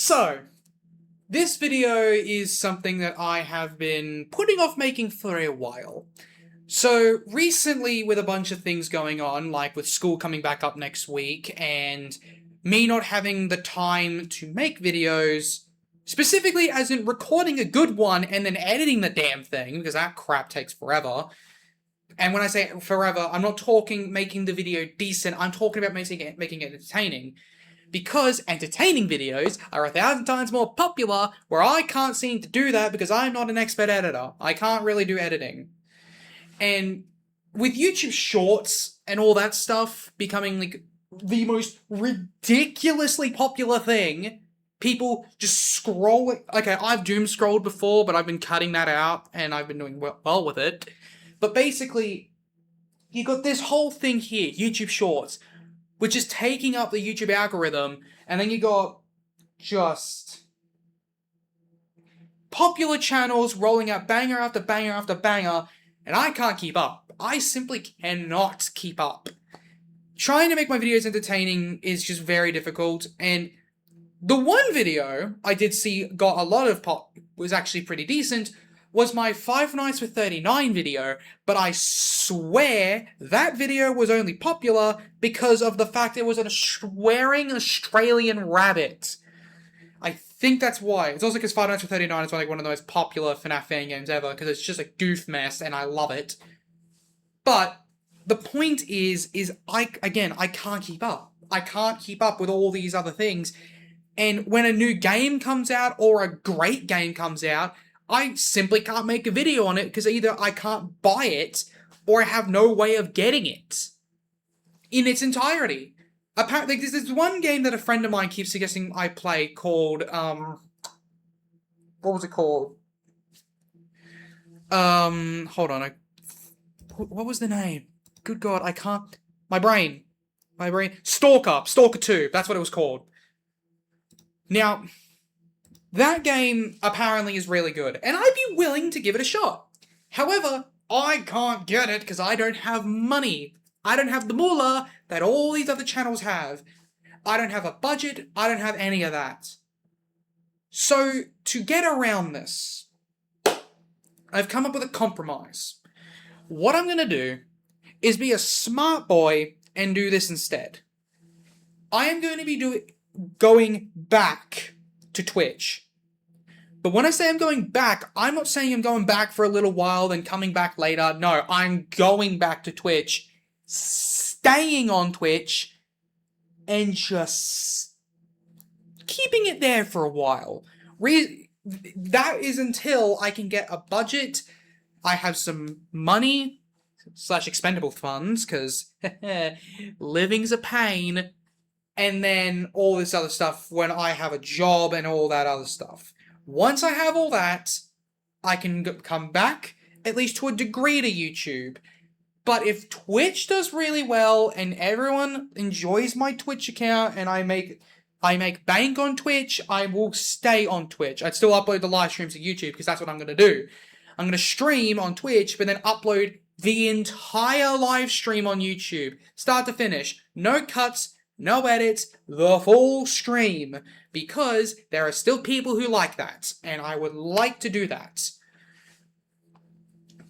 So, this video is something that I have been putting off making for a while. So, recently, with a bunch of things going on, like with school coming back up next week, and me not having the time to make videos, specifically as in recording a good one and then editing the damn thing, because that crap takes forever. And when I say forever, I'm not talking making the video decent, I'm talking about making it entertaining. Because entertaining videos are 1,000 times more popular, where I can't seem to do that because I'm not an expert editor. I can't really do editing. And with YouTube Shorts and all that stuff becoming like the most ridiculously popular thing, people just scrolling. Okay, I've doom scrolled before, but I've been cutting that out and I've been doing well with it. But basically, you got this whole thing here, YouTube Shorts, which is taking up the YouTube algorithm, and then you got just popular channels rolling out banger after banger after banger, and I can't keep up. I simply cannot keep up. Trying to make my videos entertaining is just very difficult, and the one video I did see got a lot of pop, was actually pretty decent, was my Five Nights with 39 video, but I swear that video was only popular because of the fact it was a swearing Australian rabbit. I think that's why. It's also because Five Nights with 39 is like one of the most popular FNAF fan games ever, because it's just a goof mess and I love it. But the point is I can't keep up. I can't keep up with all these other things. And when a new game comes out or a great game comes out, I simply can't make a video on it because either I can't buy it or I have no way of getting it in its entirety. Apparently, there's this one game that a friend of mine keeps suggesting I play called, what was it called? Hold on. What was the name? Good God, I can't. My brain. Stalker 2. That's what it was called. Now, that game apparently is really good, and I'd be willing to give it a shot. However, I can't get it because I don't have money. I don't have the moolah that all these other channels have. I don't have a budget. I don't have any of that. So, to get around this, I've come up with a compromise. What I'm going to do is be a smart boy and do this instead. I am going to be going back to Twitch. But when I say I'm going back, I'm not saying I'm going back for a little while, then coming back later. No, I'm going back to Twitch, staying on Twitch, and just keeping it there for a while. That is until I can get a budget, I have some money, / expendable funds, because living's a pain, and then all this other stuff when I have a job and all that other stuff. Once I have all that, I can come back, at least to a degree, to YouTube. But if Twitch does really well and everyone enjoys my Twitch account and I make bank on Twitch, I will stay on Twitch. I'd still upload the live streams to YouTube because that's what I'm going to do. I'm going to stream on Twitch, but then upload the entire live stream on YouTube, start to finish. No cuts, no edits, the full stream, because there are still people who like that, and I would like to do that.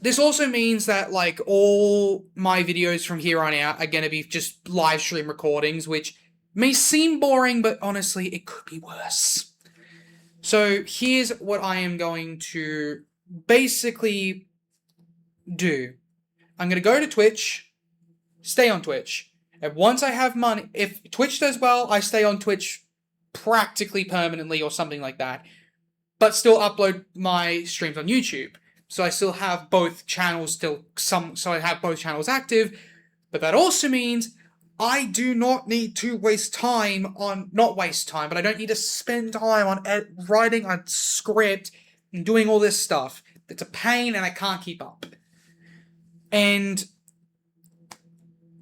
This also means that, like, all my videos from here on out are going to be just live stream recordings, which may seem boring, but honestly, it could be worse. So here's what I am going to basically do. I'm going to go to Twitch, stay on Twitch. And once I have money, if Twitch does well, I stay on Twitch practically permanently or something like that. But still upload my streams on YouTube. So I still have both channels so I have both channels active. But that also means I do not need to waste time on, not waste time, but I don't need to spend time on writing a script and doing all this stuff. It's a pain and I can't keep up. And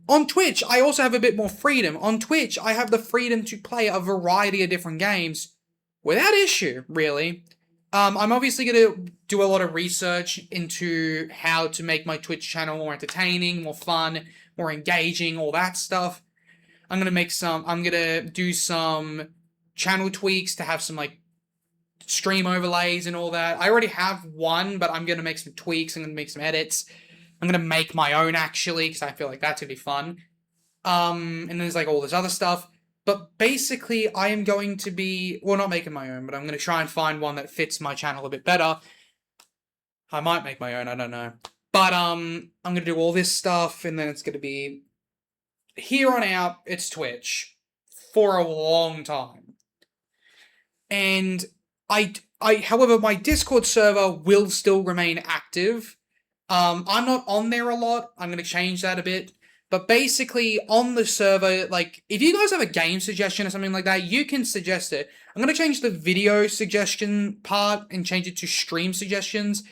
on Twitch, I also have a bit more freedom. On Twitch, I have the freedom to play a variety of different games without issue, really. I'm obviously going to do a lot of research into how to make my Twitch channel more entertaining, more fun, more engaging, all that stuff. I'm going to do some channel tweaks to have some like stream overlays and all that. I already have one, but I'm gonna make some tweaks. I'm gonna make some edits. I'm gonna make my own actually because I feel like that's gonna be fun. And there's like all this other stuff. But basically, I am going to be, well, not making my own, but I'm going to try and find one that fits my channel a bit better. I might make my own, I don't know. But I'm going to do all this stuff, and then it's going to be, here on out, it's Twitch. For a long time. And however, my Discord server will still remain active. I'm not on there a lot. I'm going to change that a bit. But basically, on the server, like, if you guys have a game suggestion or something like that, you can suggest it. I'm going to change the video suggestion part and change it to stream suggestions.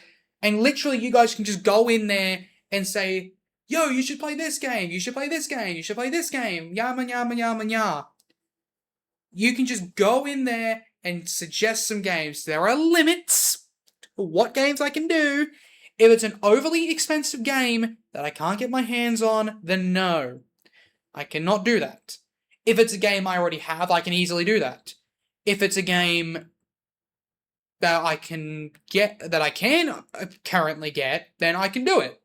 And literally, you guys can just go in there and say, yo, you should play this game, you should play this game, you should play this game, yama, yama, yama, yama. You can just go in there and suggest some games. There are limits to what games I can do. If it's an overly expensive game that I can't get my hands on, then no. I cannot do that. If it's a game I already have, I can easily do that. If it's a game that I can currently get, then I can do it.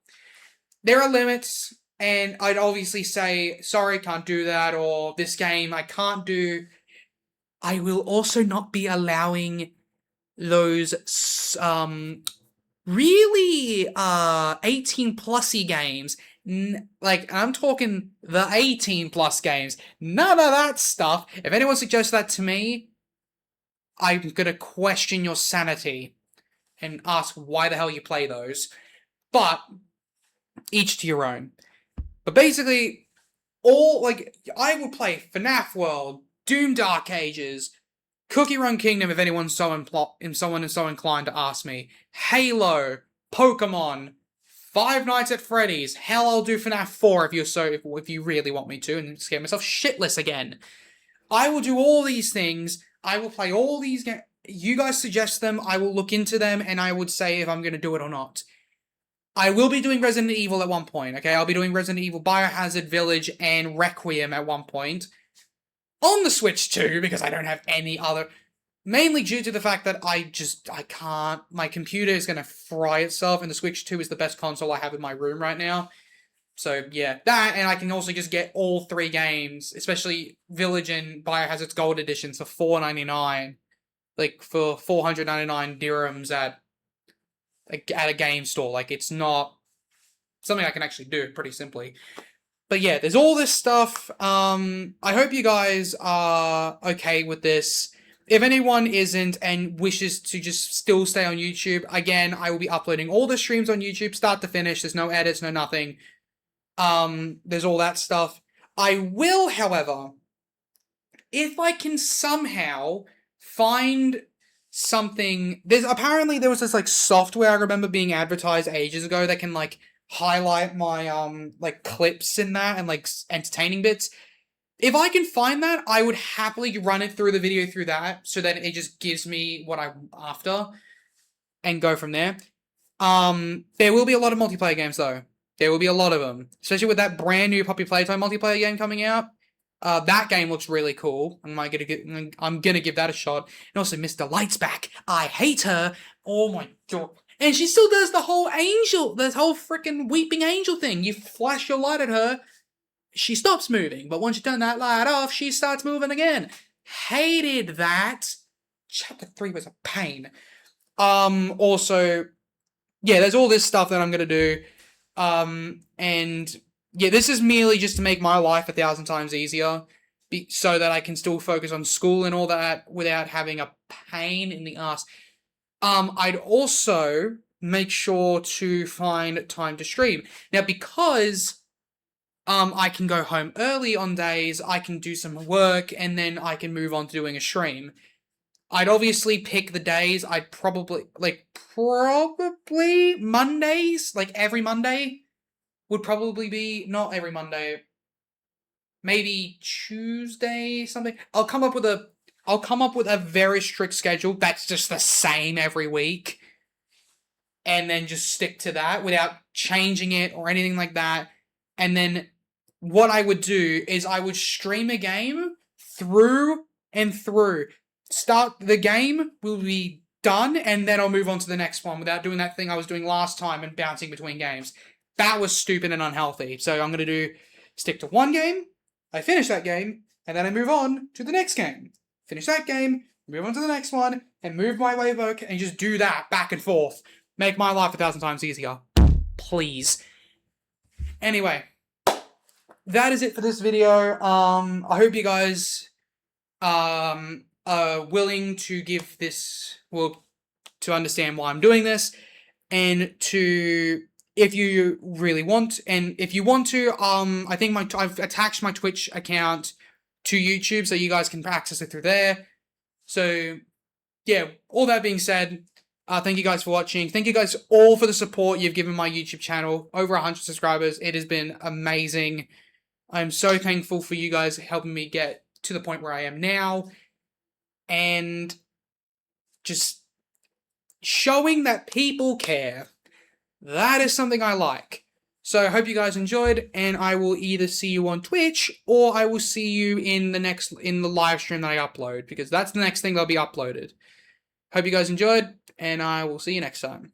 There are limits, and I'd obviously say, sorry, can't do that, or this game I can't do. I will also not be allowing those, really 18 plusy games, like I'm talking the 18 plus games, none of that stuff. If anyone suggests that to me, I'm gonna question your sanity and ask why the hell you play those. But each to your own. But basically, I will play FNAF World, Doom Dark Ages, Cookie Run Kingdom if anyone's so inclined to ask me. Halo, Pokemon, Five Nights at Freddy's. Hell, I'll do FNAF 4 if you really want me to, and scare myself shitless again. I will do all these things. I will play all these games. You guys suggest them. I will look into them, and I would say if I'm going to do it or not. I will be doing Resident Evil at one point. Okay, I'll be doing Resident Evil, Biohazard Village, and Requiem at one point. On the Switch 2, because I don't have any other... Mainly due to the fact that I can't... My computer is going to fry itself, and the Switch 2 is the best console I have in my room right now. So, yeah. That, and I can also just get all 3 games, especially Village and Biohazard's Gold Editions for $4.99. Like, for 499 dirhams at a game store. Like, it's not something I can actually do pretty simply. But yeah, there's all this stuff. I hope you guys are okay with this. If anyone isn't and wishes to just still stay on YouTube, again, I will be uploading all the streams on YouTube, start to finish. There's no edits, no nothing. There's all that stuff. I will, however, if I can somehow find something... Apparently there was this, like, software I remember being advertised ages ago that can, like, highlight my, like, clips in that and, like, entertaining bits. If I can find that, I would happily run it through the video through that, so that it just gives me what I'm after, and go from there. There will be a lot of multiplayer games, though. There will be a lot of them. Especially with that brand new Poppy Playtime multiplayer game coming out. That game looks really cool. I'm gonna give that a shot. And also, Mr. Light's back. I hate her. Oh my god. And she still does the whole freaking weeping angel thing. You flash your light at her, she stops moving. But once you turn that light off, she starts moving again. Hated that. Chapter 3 was a pain. Also, yeah, there's all this stuff that I'm gonna do. And yeah, this is merely just to make my life 1,000 times easier. So that I can still focus on school and all that without having a pain in the ass. I'd also make sure to find time to stream. Now, because I can go home early on days, I can do some work, and then I can move on to doing a stream. I'd obviously pick the days. I'd probably Mondays, like every Monday would probably be, not every Monday, maybe Tuesday, something. I'll come up with a very strict schedule that's just the same every week, and then just stick to that without changing it or anything like that. And then what I would do is I would stream a game through and through. Start the game, will be done, and then I'll move on to the next one without doing that thing I was doing last time and bouncing between games. That was stupid and unhealthy. So I'm going to stick to one game, I finish that game, and then I move on to the next game. Finish that game, move on to the next one, and move my way back, and just do that back and forth. Make my life 1,000 times easier. Please. Anyway, that is it for this video. I hope you guys are willing to give this, well, to understand why I'm doing this, and to, if you really want, and if you want to, I think I've attached my Twitch account to YouTube, so you guys can access it through there. So, yeah, all that being said, thank you guys for watching. Thank you guys all for the support you've given my YouTube channel. Over 100 subscribers. It has been amazing. I'm so thankful for you guys helping me get to the point where I am now. And just showing that people care. That is something I like. So I hope you guys enjoyed, and I will either see you on Twitch, or I will see you in the live stream that I upload, because that's the next thing that'll be uploaded. Hope you guys enjoyed, and I will see you next time.